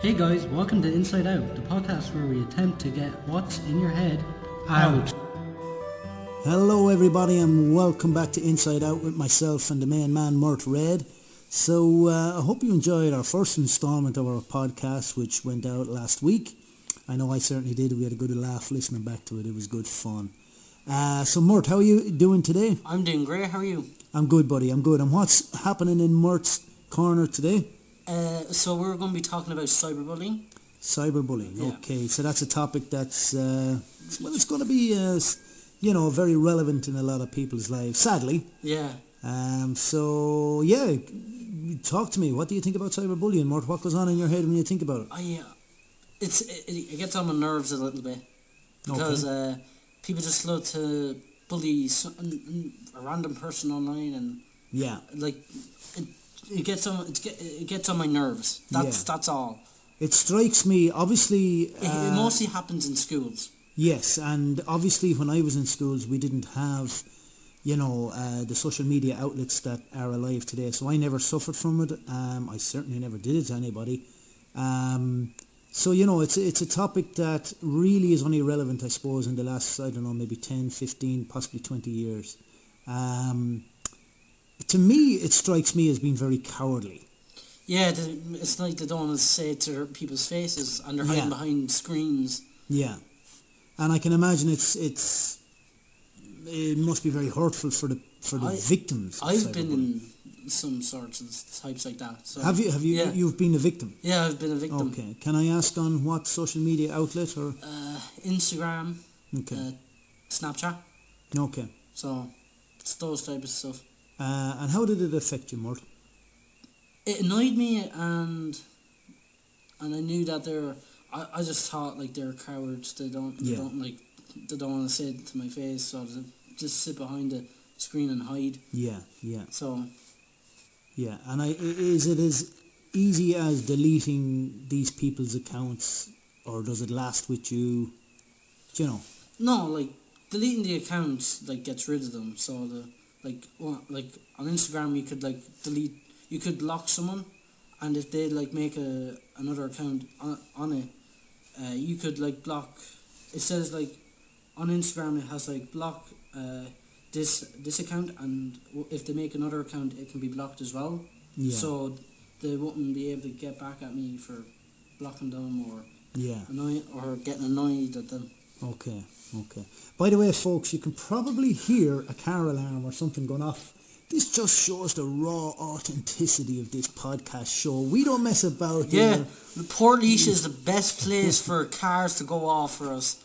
Hey guys, welcome to Inside Out, the podcast where we attempt to get what's in your head out. Hello everybody and welcome back to Inside Out with myself and the main man Mert Red. So I hope you enjoyed our first instalment of our podcast which went out last week. I know I certainly did. We had a good laugh listening back to it. It was good fun. So Mert, how are you doing today? I'm doing great, how are you? I'm good, buddy, I'm good. And what's happening in Mert's corner today? So we're going to be talking about cyberbullying. Cyberbullying, Yeah. okay. So that's a topic that's, it's going to be, very relevant in a lot of people's lives, sadly. Yeah. Talk to me. What do you think about cyberbullying, Mort? What goes on in your head when you think about it? It gets on my nerves a little bit because people just love to bully a random person online, and Yeah. it gets on my nerves. That's all. It strikes me, obviously... It mostly happens in schools. Yes, and obviously when I was in schools we didn't have, the social media outlets that are alive today, so I never suffered from it. I certainly never did it to anybody. It's a topic that really is only relevant, I suppose, in the last, maybe 10, 15, possibly 20 years. To me, it strikes me as being very cowardly. Yeah, it's like they don't want to say it to people's faces, and they're hiding behind screens. Yeah, and I can imagine it must be very hurtful for the victims. I've been in some sorts of types like that. So have you? Yeah. You've been a victim? Yeah, I've been a victim. Okay. Can I ask on what social media outlet or? Instagram. Okay. Snapchat. Okay. So it's those type of stuff. And how did it affect you, Mort? It annoyed me, and I knew that I just thought like they're cowards. They don't want to say it to my face, so they just sit behind the screen and hide. Yeah. So. Yeah, and is it as easy as deleting these people's accounts, or does it last with you? Do you know? No, like deleting the accounts gets rid of them. So on Instagram you could delete. You could lock someone, and if they make another account on it, you could block. It says on Instagram it has block this account, and if they make another account it can be blocked as well. Yeah. So they wouldn't be able to get back at me for blocking them or getting annoyed at them. Okay. By the way, folks, you can probably hear a car alarm or something going off. This just shows the raw authenticity of this podcast show. We don't mess about. Yeah, Port is the best place for cars to go off for us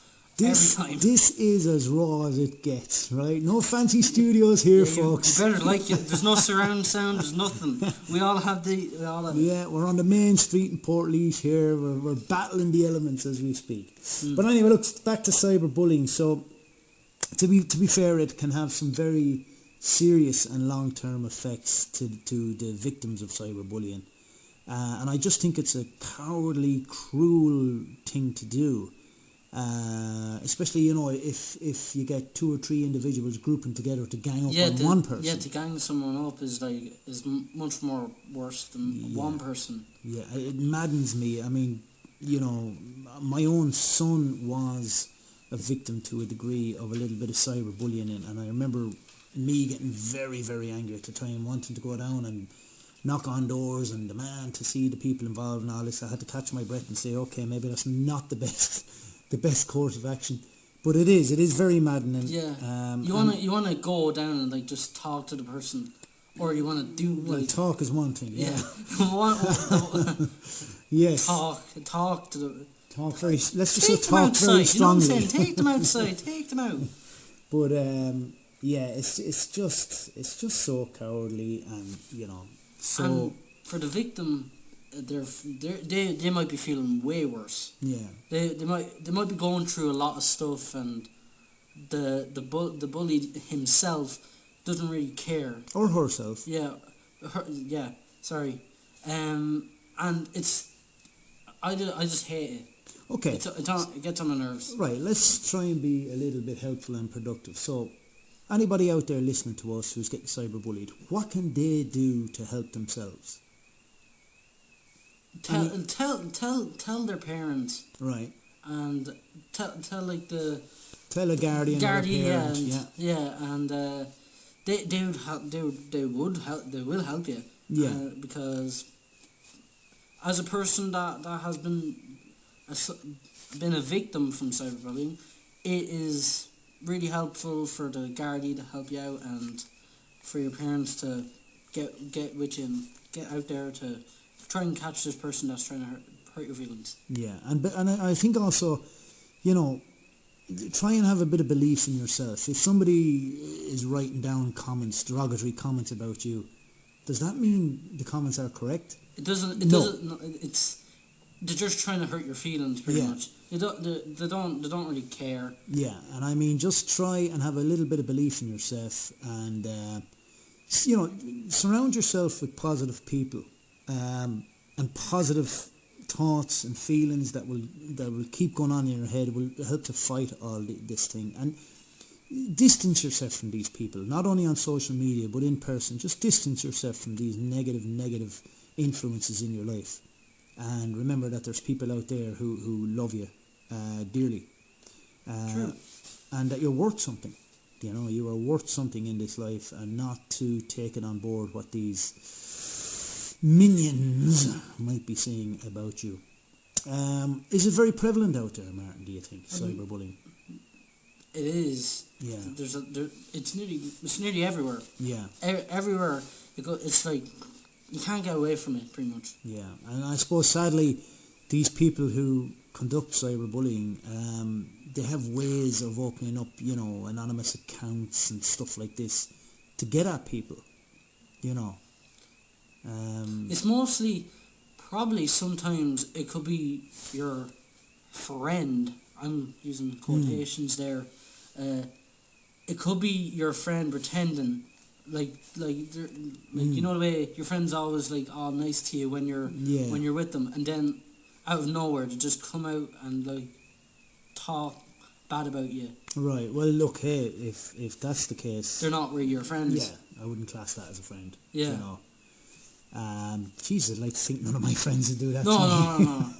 every time. This is as raw as it gets, right? No fancy studios here, folks. You better like it. There's no surround sound. There's nothing. We all have Yeah, we're on the main street in Port here. We're battling the elements as we speak. But anyway, look, back to cyberbullying. So, to be fair, it can have some very serious and long-term effects to the victims of cyberbullying, and I just think it's a cowardly, cruel thing to do, especially if you get 2 or 3 individuals grouping together to gang up on one person. Yeah, to gang someone up is much more worse than one person. Yeah, it maddens me. I mean, my own son was a victim to a degree of a little bit of cyberbullying, and I remember me getting very, very angry at the time, wanting to go down and knock on doors and demand to see the people involved and all this. I had to catch my breath and say, okay, maybe that's not the best course of action, but it is very maddening. Yeah, you wanna go down and just talk to the person, or you wanna do talk is one thing. Yeah. Yes. Talk to the. Talk very. Let's just say talk very strongly. You know what I'm saying? Take them outside. Take them out. But it's just so cowardly, and so. And for the victim, they might be feeling way worse. Yeah. They might be going through a lot of stuff, and the bully himself doesn't really care. Or herself. Yeah. Sorry. And it's I just hate it. Okay. It gets on my nerves. Right, let's try and be a little bit helpful and productive. So, anybody out there listening to us who's getting cyberbullied, what can they do to help themselves? tell their parents, right. and tell like the Tell a guardian or a guardian, yeah, parent, and yeah. they would help. They will help you, Yeah. because as a person that has a, s- been a victim from cyberbullying, it is really helpful for the guardian to help you out, and for your parents to get with you and get out there to try and catch this person that's trying to hurt your feelings. Yeah, and I think also, you know, try and have a bit of belief in yourself. If somebody is writing down comments, derogatory comments about you, does that mean the comments are correct? It doesn't. It No. doesn't. It's they're just trying to hurt your feelings, pretty Yeah. much. They don't really care. Yeah, and I mean, just try and have a little bit of belief in yourself, and you know, surround yourself with positive people, and positive thoughts and feelings that will keep going on in your head, will help to fight all this thing. And distance yourself from these people, not only on social media but in person. Just distance yourself from these negative influences in your life, and remember that there's people out there who love you dearly, True. and that you're worth something. You know, you are worth something in this life, and not to take it on board what these minions might be saying about you. Is it very prevalent out there, Martin, do you think, cyberbullying? It is. Yeah. It's nearly everywhere. Yeah. Everywhere it's like you can't get away from it, pretty much. Yeah, and I suppose sadly, these people who conduct cyberbullying, they have ways of opening up, you know, anonymous accounts and stuff like this to get at people, you know. It's mostly, probably sometimes it could be your friend. I'm using quotations there. It could be your friend pretending, you know the way your friend's always like all nice to you when you're with them, and then out of nowhere they just come out and like talk bad about you. Right. Well, look, hey, if that's the case, They're not really your friends. yeah, I wouldn't class that as a friend. Yeah. You know. Jesus, I'd like to think none of my friends would do that. No.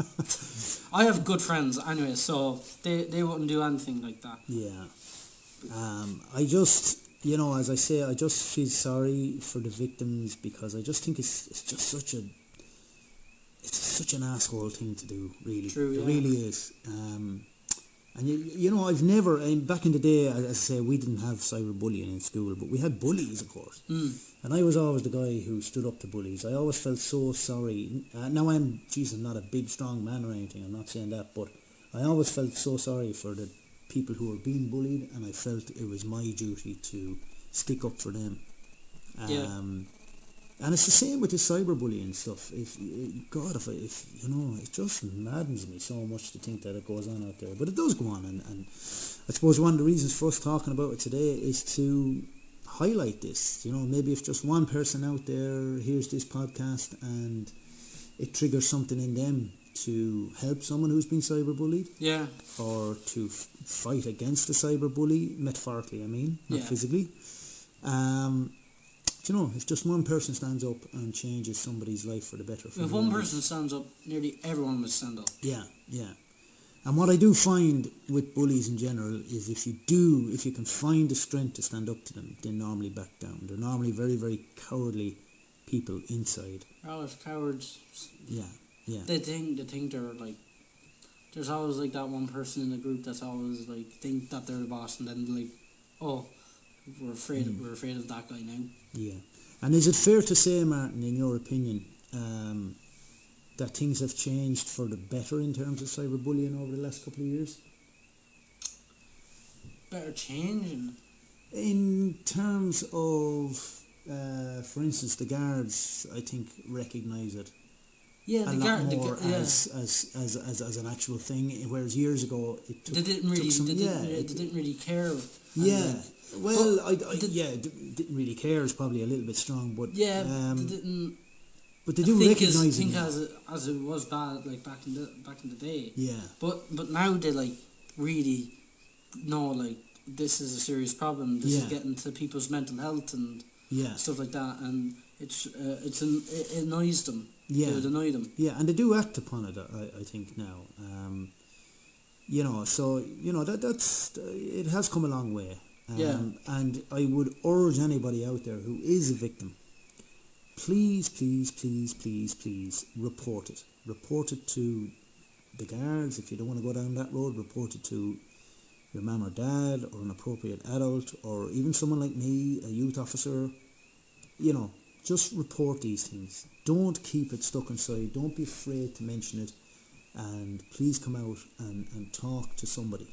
I have good friends anyway, so they wouldn't do anything like that. Yeah. I just, you know, as I say, I just feel sorry for the victims, because I just think it's just such an asshole thing to do, really. True, yeah. It really is. And you know, I've never, back in the day, as I say, we didn't have cyberbullying in school, but we had bullies, of course. And I was always the guy who stood up to bullies. I always felt so sorry. Now I'm not a big, strong man or anything, I'm not saying that, but I always felt so sorry for the people who were being bullied, and I felt it was my duty to stick up for them. And it's the same with the cyberbullying stuff. If you know, it just maddens me so much to think that it goes on out there. But it does go on, and I suppose one of the reasons for us talking about it today is to highlight this. You know, maybe if just one person out there hears this podcast and it triggers something in them to help someone who's been cyberbullied. Yeah. Or to fight against a cyberbully, metaphorically, I mean, not physically. You know, if just one person stands up and changes somebody's life for the better. If one person stands up, nearly everyone will stand up. Yeah. And what I do find with bullies in general is if you can find the strength to stand up to them, they normally back down. They're normally very, very cowardly people inside. They're always cowards. Yeah. They think they're like. There's always like that one person in the group that's always like think that they're the boss, and then like, oh, we're afraid of that guy now. Yeah. And is it fair to say, Martin, in your opinion, that things have changed for the better in terms of cyberbullying over the last couple of years? Better change? In terms of, for instance, the guards, I think, recognise it. Yeah, a lot more as an actual thing, whereas years ago it took. They didn't really care. Yeah. Well, didn't really care is probably a little bit strong, but they didn't. But they do recognise it. As it was bad, like back in the day. Yeah. But now they like really know like this is a serious problem. This is getting to people's mental health and stuff like that, and it annoys them. Yeah. It would annoy them. Yeah, and they do act upon it, I think, now. So, that's it has come a long way. Yeah. And I would urge anybody out there who is a victim, please, please, please, please, please report it. Report it to the guards. If you don't want to go down that road, report it to your mum or dad or an appropriate adult or even someone like me, a youth officer. Just report these things. Don't keep it stuck inside. Don't be afraid to mention it. And please come out and talk to somebody.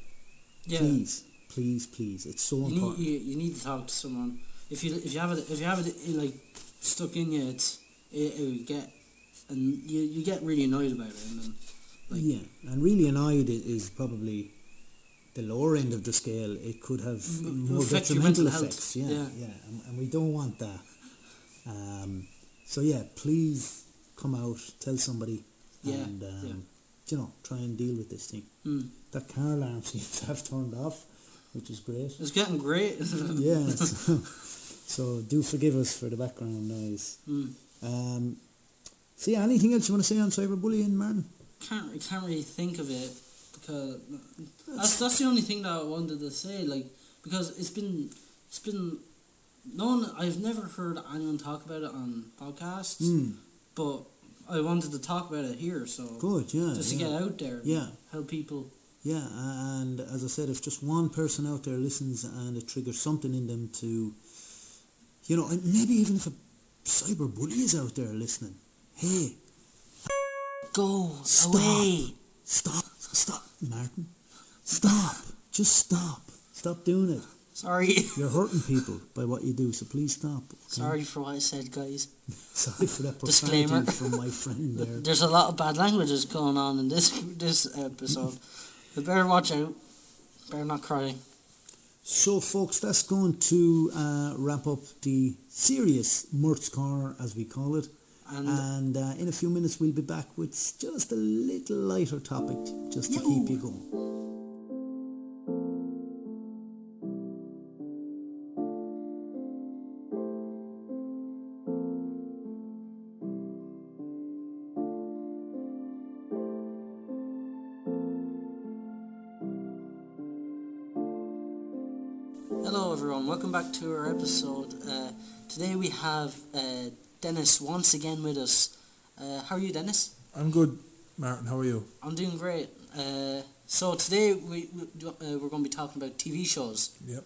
Yeah. Please, please, please. It's so important. You need to talk to someone. If you have it like stuck in you, it will get, and you get really annoyed about it, and then and really annoyed is probably the lower end of the scale. It could have more detrimental effects. Yeah. And we don't want that. So please come out, tell somebody, and try and deal with this thing. That car alarm seems to have turned off, which is great. It's getting great. Yeah. So do forgive us for the background noise. Anything else you want to say on cyberbullying, Martin? Can't really think of it, because that's the only thing that I wanted to say. Like, because it's been I've never heard anyone talk about it on podcasts, but I wanted to talk about it here. So good, just to get out there, help people. Yeah, and as I said, if just one person out there listens and it triggers something in them to, and maybe even if a cyberbully is out there listening, hey, go away. Stop, Martin. Stop. Just stop. Stop doing it. Sorry. You're hurting people by what you do, so please stop. Okay? Sorry for what I said, guys. Sorry for that Disclaimer from my friend there. There's a lot of bad languages going on in this episode. You better watch out. Better not cry. So, folks, that's going to wrap up the serious Murt's Corner, as we call it. And in a few minutes we'll be back with just a little lighter topic, just to keep you going. Hello everyone, welcome back to our episode. Today we have Dennis once again with us. How are you, Dennis? I'm good, Martin. How are you? I'm doing great. So today we're going to be talking about TV shows. Yep.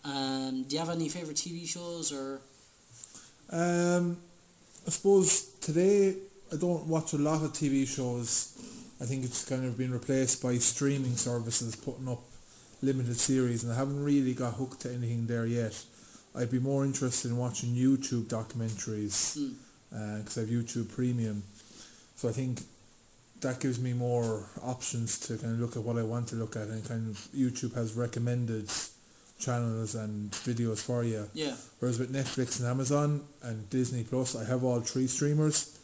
Do you have any favourite TV shows or? I suppose today I don't watch a lot of TV shows. I think it's kind of been replaced by streaming services putting up limited series, and I haven't really got hooked to anything there yet. I'd be more interested in watching YouTube documentaries because I have YouTube Premium, so I think that gives me more options to kind of look at what I want to look at, and kind of YouTube has recommended channels and videos for you. Yeah. Whereas with Netflix and Amazon and Disney Plus, I have all three streamers.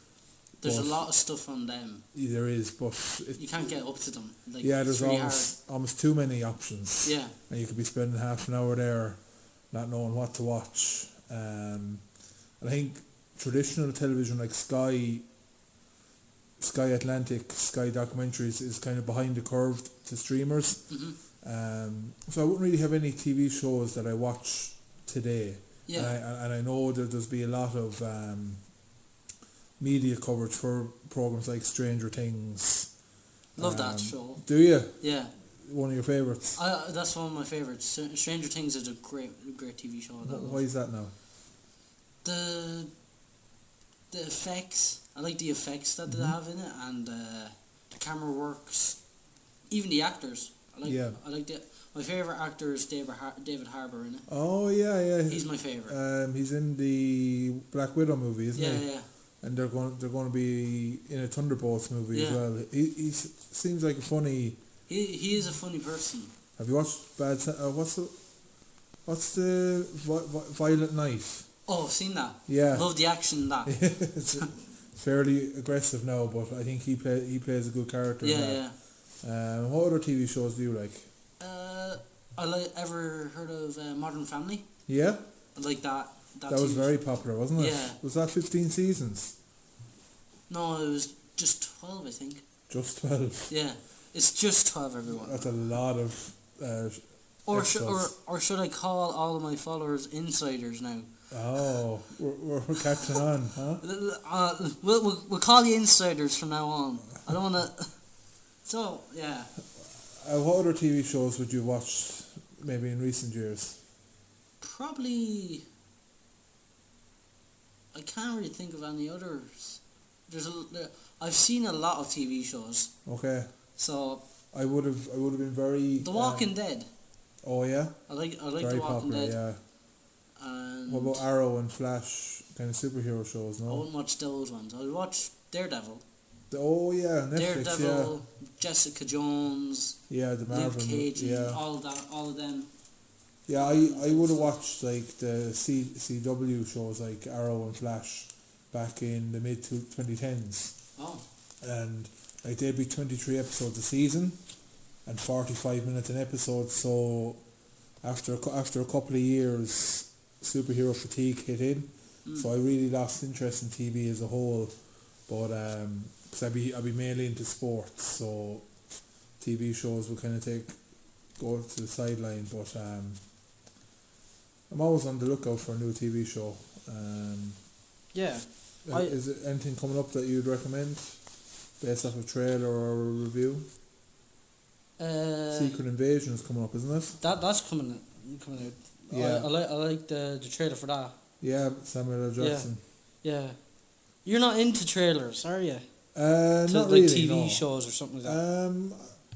There's a lot of stuff on them. There is, but you can't get up to them. Like, there's almost too many options. Yeah. And you could be spending half an hour there not knowing what to watch. And I think traditional television like Sky Atlantic, Sky Documentaries is kind of behind the curve to streamers. So I wouldn't really have any TV shows that I watch today. Yeah. And I know that there's be a lot of media coverage for programs like Stranger Things. Love that show. Do you? Yeah. One of your favourites? That's one of my favourites. Stranger Things is a great TV show. Why is that now? The effects. I like the effects that they have in it, and the camera works. Even the actors. I like my favourite actor is David Harbour in it. Oh yeah. He's my favourite. He's in the Black Widow movie, isn't he? Yeah. And they're going to be in a Thunderbolts movie as well. He seems like a funny. He is a funny person. Have you watched Bad? What's the Violent Night? Oh, I've seen that. Yeah. Love the action in that. It's fairly aggressive now, but I think he plays a good character. Yeah. What other TV shows do you like? Ever heard of Modern Family? Yeah. I like that. That was very popular, wasn't it? Yeah. Was that 15 seasons? No, it was just 12, I think. Just 12. Yeah, it's just 12, everyone. That's a lot of Or should I call all of my followers insiders now? Oh, we're catching on, huh? We'll call you insiders from now on. I don't want to. So yeah. What other TV shows would you watch maybe in recent years? Probably. I can't really think of any others. I've seen a lot of TV shows. Okay. So. I would have been very. The Walking Dead. Oh yeah. I like very The Walking popular, Dead. yeah. And What about Arrow and Flash, kind of superhero shows? I No. wouldn't watch those ones. I would watch Daredevil. Oh yeah, Netflix. Daredevil, Jessica Jones, Yeah. Yeah, the Marvel. Luke Cage, and yeah. all of them. Yeah, I would have watched like the CW shows like Arrow and Flash back in the mid 2010s, Oh. and like they'd be 23 episodes a season, and 45 minutes an episode. So after a couple of years, superhero fatigue hit in. So I really lost interest in TV as a whole, but because I'd be mainly into sports, so TV shows would kind of go to the sideline. But I'm always on the lookout for a new TV show. Yeah. Is there anything coming up that you'd recommend based off a trailer or a review? Secret Invasion is coming up, isn't it? That's coming out. Yeah. I like the trailer for that. Yeah, Samuel L. Jackson. Yeah. You're not into trailers, are you? Not like really. TV no. shows or something like that.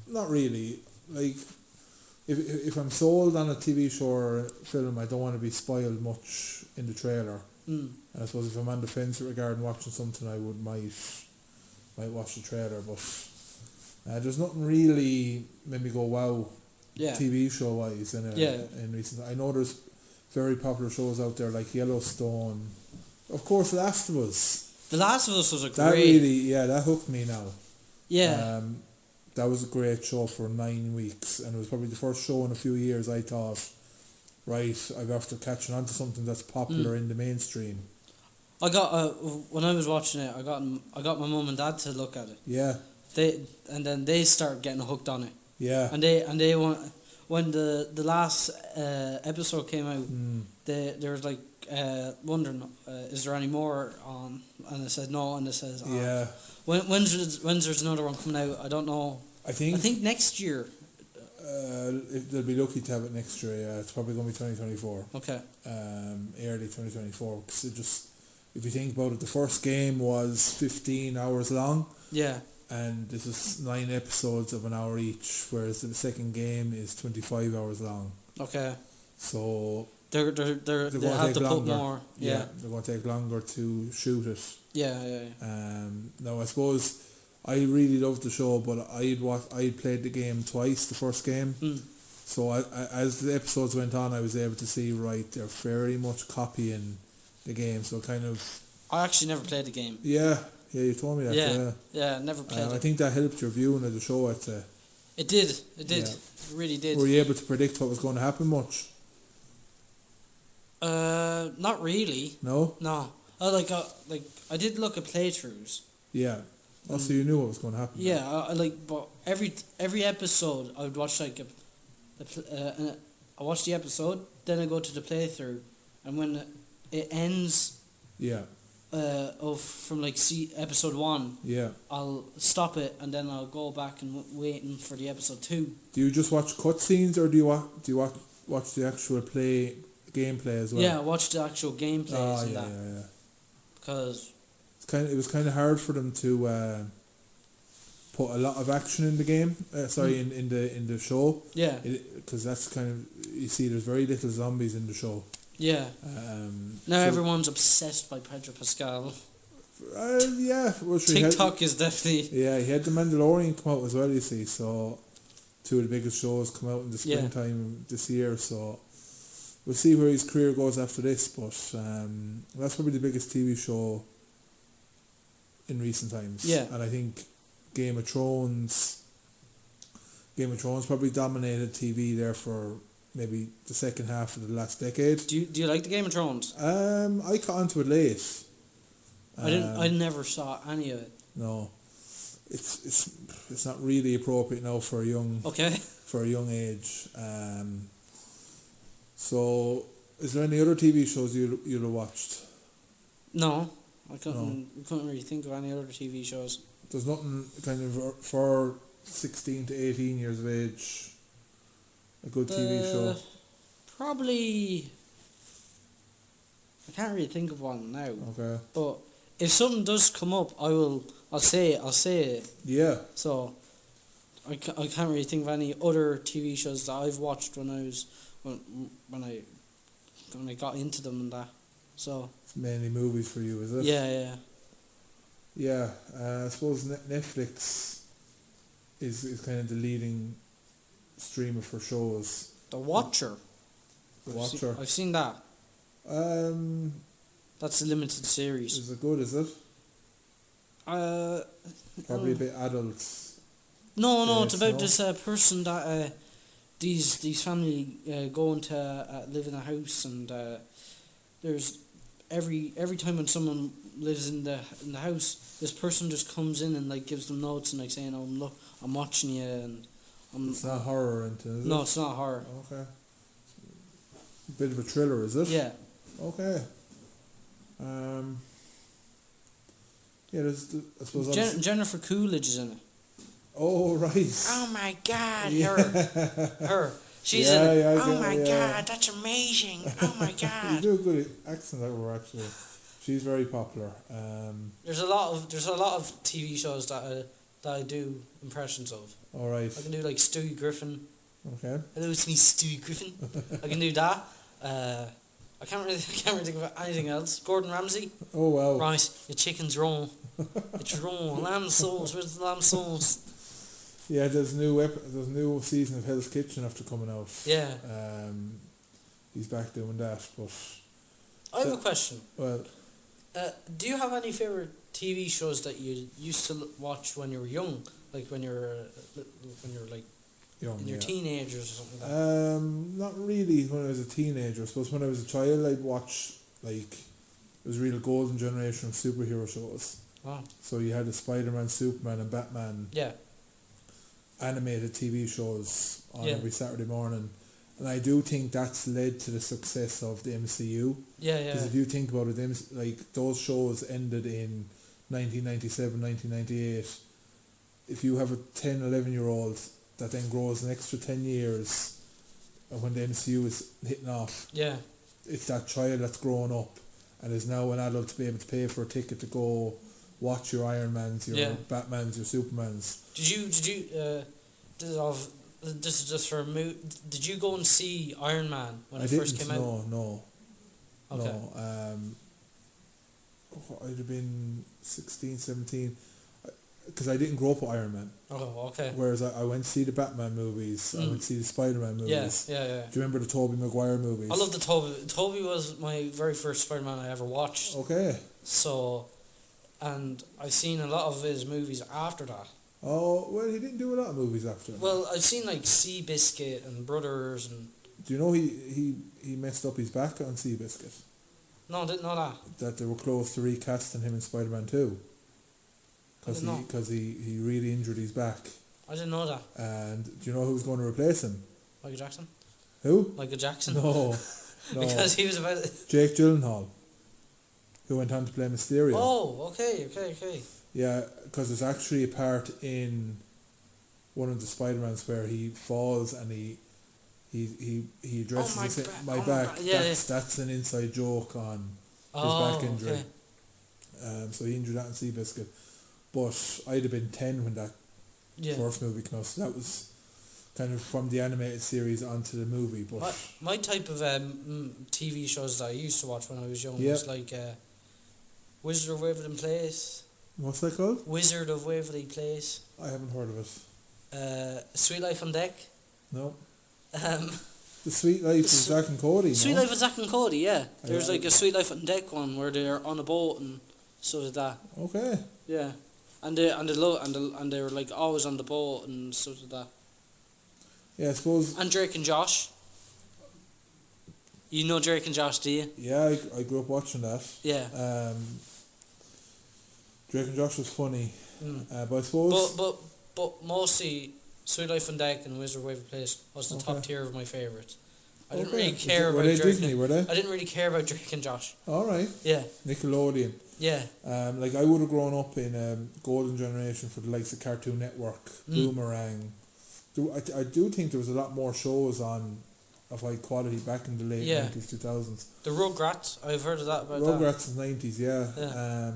Not really. Like, if I'm sold on a TV show or a film, I don't want to be spoiled much in the trailer. And I suppose if I'm on the fence regarding watching something, I might watch the trailer. But there's nothing really made me go wow. Yeah. TV show wise in recent. I know there's very popular shows out there like Yellowstone. Of course, The Last of Us. The Last of Us was a great. That really, that hooked me now. Yeah. That was a great show for 9 weeks, and it was probably the first show in a few years I thought, right, I've after catching on to something that's popular in the mainstream. I got when I was watching it, I got my mum and dad to look at it. Yeah. They started getting hooked on it. Yeah. And they want, when the last episode came out, they was like wondering, is there any more on? And I said no, and it says yeah. When's there's another one coming out? I don't know. I think next year. They'll be lucky to have it next year. Yeah, it's probably going to be 2024. Okay. Early 2024. Because it just, if you think about it, the first game was 15 hours long. Yeah. And this is 9 episodes of an hour each, whereas the second game is 25 hours long. Okay. So they have to put more. Yeah. They're going to take longer to shoot it. Yeah. Now I suppose I really loved the show, but I'd played the game twice, the first game. So I, as the episodes went on, I was able to see, right, they're very much copying the game. So kind of. I actually never played the game. Yeah, you told me that. Yeah, never played it. I think that helped your viewing of the show. I'd say. It did. Yeah. It really did. Were you able to predict what was going to happen much? Not really. No. I did look at playthroughs. Yeah. Also, you knew what was going to happen. Yeah, but every episode I would watch I watch the episode, then I go to the playthrough, and when it ends. Yeah. From episode 1. Yeah. I'll stop it and then I'll go back and waiting for the episode 2. Do you just watch cutscenes or do you watch the actual gameplay as well? Yeah, watch the actual gameplays and that. Yeah. Because it was kind of hard for them to put a lot of action in the game. In the show. Yeah. Because that's kind of, you see, there's very little zombies in the show. Yeah. Now everyone's obsessed by Pedro Pascal. Yeah. Well, TikTok is definitely. Yeah, he had The Mandalorian come out as well, you see. So, 2 of the biggest shows come out in the springtime this year. So, we'll see where his career goes after this. But that's probably the biggest TV show in recent times. Yeah. And I think Game of Thrones probably dominated TV there for maybe the second half of the last decade. Do you like the Game of Thrones? I got onto it late. I never saw any of it. No, it's not really appropriate now for a young age. So, is there any other TV shows you'd have watched? No, I couldn't really think of any other TV shows. There's nothing kind of for 16 to 18 years of age. A good TV show. Probably. I can't really think of one now. Okay. But if something does come up, I'll say it. Yeah. So I can't really think of any other TV shows that I've watched when I got into them and that. So it's mainly movies for you, is it? Yeah. Yeah. I suppose Netflix is kind of the leading streamer for shows. The Watcher. I've seen that. That's a limited series. Is it good? Is it? Probably a bit adult. No, it's about this person that these family go into live in a house, and there's every time when someone lives in the house, this person just comes in and like gives them notes and like saying, "Oh, look, I'm watching you," and it's not horror, is it? No, it's not horror. Okay. A bit of a thriller, is it? Yeah. Okay. Yeah, I suppose Jennifer Coolidge is in it. Oh, right. Oh my God, Yeah. her. She's in it. Oh my God, God, that's amazing. Oh my You God. do a good accent out of her, actually. She's very popular. There's a lot of TV shows that I do impressions of. All right. I can do like Stewie Griffin. Okay. Hello, it's me, Stewie Griffin. I can do that. I can't really think of anything else. Gordon Ramsay. Oh wow. Right, your chicken's raw. It's raw. Lamb sauce. Where's the lamb sauce? Yeah, there's new season of Hell's Kitchen after coming out. Yeah. He's back doing that, but. I have a question. Well. Do you have any favorite TV shows that you used to watch when you were young, like when you were like young, in your teenagers or something like that? Not really when I was a teenager. I suppose when I was a child I'd watch like it was a real golden generation of superhero shows. Wow. So you had the Spider-Man, Superman and Batman animated TV shows on every Saturday morning. And I do think that's led to the success of the MCU. Yeah. Because if you think about it, like those shows ended in 1997, 1998. If you have a 10, 11-year-old that then grows an extra 10 years when the MCU is hitting off, it's that child that's grown up and is now an adult to be able to pay for a ticket to go watch your Iron Mans, your Batmans, your Supermans. This is just for a mood. Did you go and see Iron Man when it first came out? No. Okay. No. I'd have been 16, 17, because I didn't grow up with Iron Man. Oh, okay. Whereas I went to see the Batman movies, I went to see the Spider-Man movies. Yeah. Do you remember the Tobey Maguire movies? I love the Tobey. Tobey was my very first Spider-Man I ever watched. Okay. So, and I've seen a lot of his movies after that. Oh, well, he didn't do a lot of movies after. Well, I've seen like Seabiscuit and Brothers and... Do you know he messed up his back on Seabiscuit? No, I didn't know that. That they were close to recasting him in Spider-Man 2. Because he really injured his back. I didn't know that. And do you know who was going to replace him? Michael Jackson? Who? Michael Jackson? No. Because he was about... Jake Gyllenhaal, who went on to play Mysterio. Oh, okay. Yeah, because there's actually a part in one of the Spider-Mans where he falls and he addresses my back. That's an inside joke on his back injury. Okay. So he injured that in Seabiscuit. But I'd have been 10 when that first movie came out. So that was kind of from the animated series onto the movie. But my type of TV shows that I used to watch when I was young was like Wizard of Waverly Place. What's that called? Wizard of Waverly Place. I haven't heard of it. Sweet Life on Deck. No. The Sweet Life of Zack and Cody. Sweet Life of Zack and Cody, yeah. There's like a Sweet Life on Deck one where they're on a boat and stuff like that. Okay. Yeah, and they were like always on the boat and stuff like that. Yeah, I suppose. And Drake and Josh. You know Drake and Josh, do you? Yeah, I grew up watching that. Yeah. Drake and Josh was funny, but I suppose. But mostly Sweet Life and Deck and Wizard of Waverly Place was the top tier of my favourites. I didn't really care about Were they Drake. Disney? Were they? I didn't really care about Drake and Josh. All right. Yeah. Nickelodeon. Yeah. Like I would have grown up in golden generation for the likes of Cartoon Network, Boomerang. I do think there was a lot more shows on of high quality back in the late 90s, 2000s. The Rugrats, I've heard of that about Rugrats in the 90s, yeah. Yeah.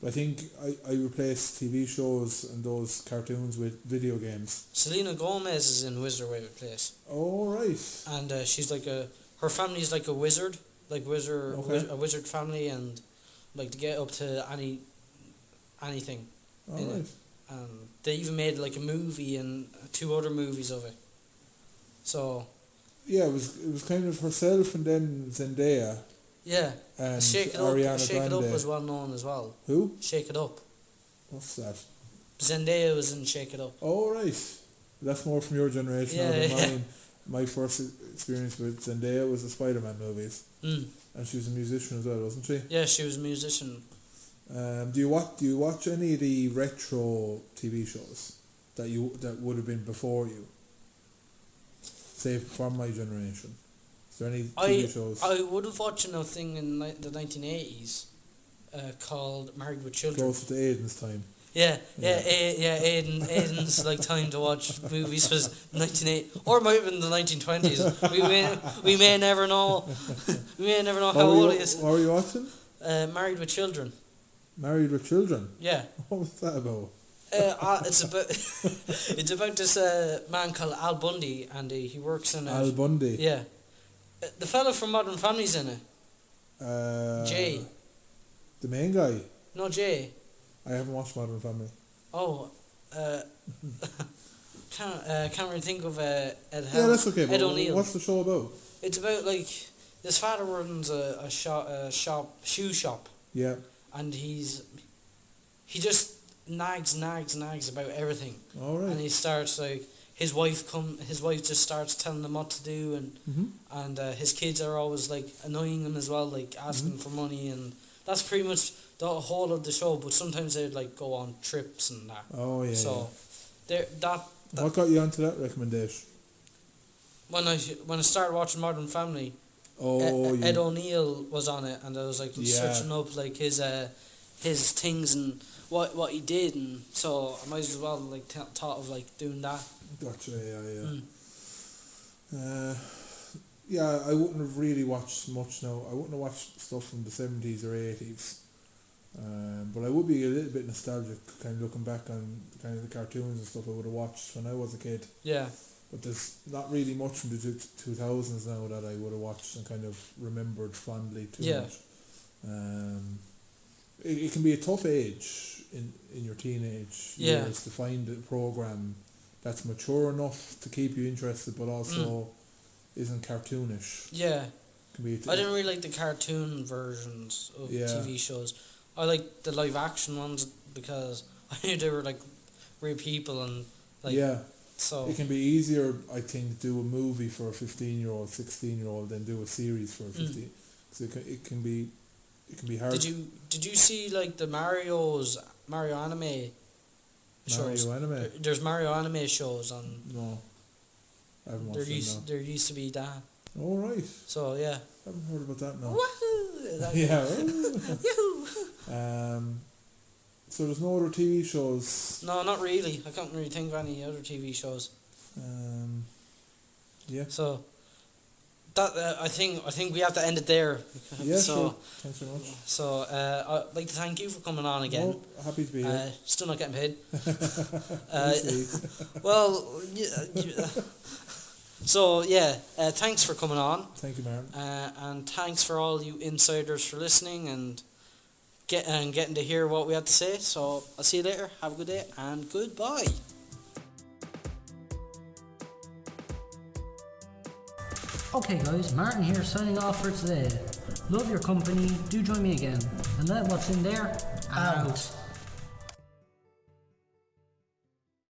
I think I replaced TV shows and those cartoons with video games. Selena Gomez is in Wizard of Waverly Place. Oh, right. And she's like her family's like a wizard, a wizard family, and like to get up to anything. All right. They even made like a movie and 2 other movies of it. So. Yeah, it was kind of herself and then Zendaya. Yeah. And Shake It Up. Ariana Shake It Up Grande. was well known as well. Who? Shake It Up. What's that? Zendaya was in Shake It Up. Oh, right. That's more from your generation than mine. My first experience with Zendaya was the Spider-Man movies. And she was a musician as well, wasn't she? Yeah, she was a musician. Do you watch any of the retro TV shows that would have been before you? Say from my generation. Is there any TV shows? I would have watched a thing in the 1980s called Married with Children. Closer to Aiden's time. Yeah. Aiden's like time to watch movies was 1980, or it might have been the 1920s. We may never know. We may never know how old he is. What were you watching? Married with Children. Married with Children. Yeah. What was that about? It's about this man called Al Bundy, and he works in Al Bundy. Yeah. The fella from Modern Family's in it. Jay. The main guy. No, Jay. I haven't watched Modern Family. Oh, can't really think of Ed. Yeah, that's okay. Ed O'Neill. What's the show about? It's about like this father runs a shoe shop. Yeah. And he just nags about everything. All right. And he starts like his wife just starts telling him what to do, and his kids are always like annoying him as well, like asking for money, and that's pretty much the whole of the show. But sometimes they'd like go on trips and that. Oh yeah. So that what got you onto that recommendation? When I started watching Modern Family, Ed O'Neill was on it, and I was like searching up like his things and what he did, and so I might as well like thought of like doing that. Gotcha. Yeah, I wouldn't have really watched much now. I wouldn't have watched stuff from the 70s or 80s. But I would be a little bit nostalgic, kind of looking back on kind of the cartoons and stuff I would have watched when I was a kid. Yeah. But there's not really much from the 2000s now that I would have watched and kind of remembered fondly too much. It can be a tough age in your teenage years to find a program that's mature enough to keep you interested, but also isn't cartoonish. Yeah. I didn't really like the cartoon versions of TV shows. I liked the live action ones because I knew they were like real people and like so it can be easier, I think, to do a movie for a 15-year-old, 16-year-old than do a series for a 15. So it can be hard. Did you see like the Mario anime shows? There's Mario anime shows on. No, I haven't watched them. There used to be that. Oh right. So yeah. I haven't heard about that now. Woohoo! Yeah. So there's no other TV shows. No, not really. I can't really think of any other TV shows. Yeah. So that I think we have to end it there. Yeah, so, sure. Thanks very much. So I'd like to thank you for coming on again. No, happy to be here. Still not getting paid. So yeah, thanks for coming on. Thank you, Martin. And thanks for all you insiders for listening and getting to hear what we had to say. So I'll see you later. Have a good day and goodbye. Okay guys, Martin here signing off for today. Love your company, do join me again, and let what's in there out.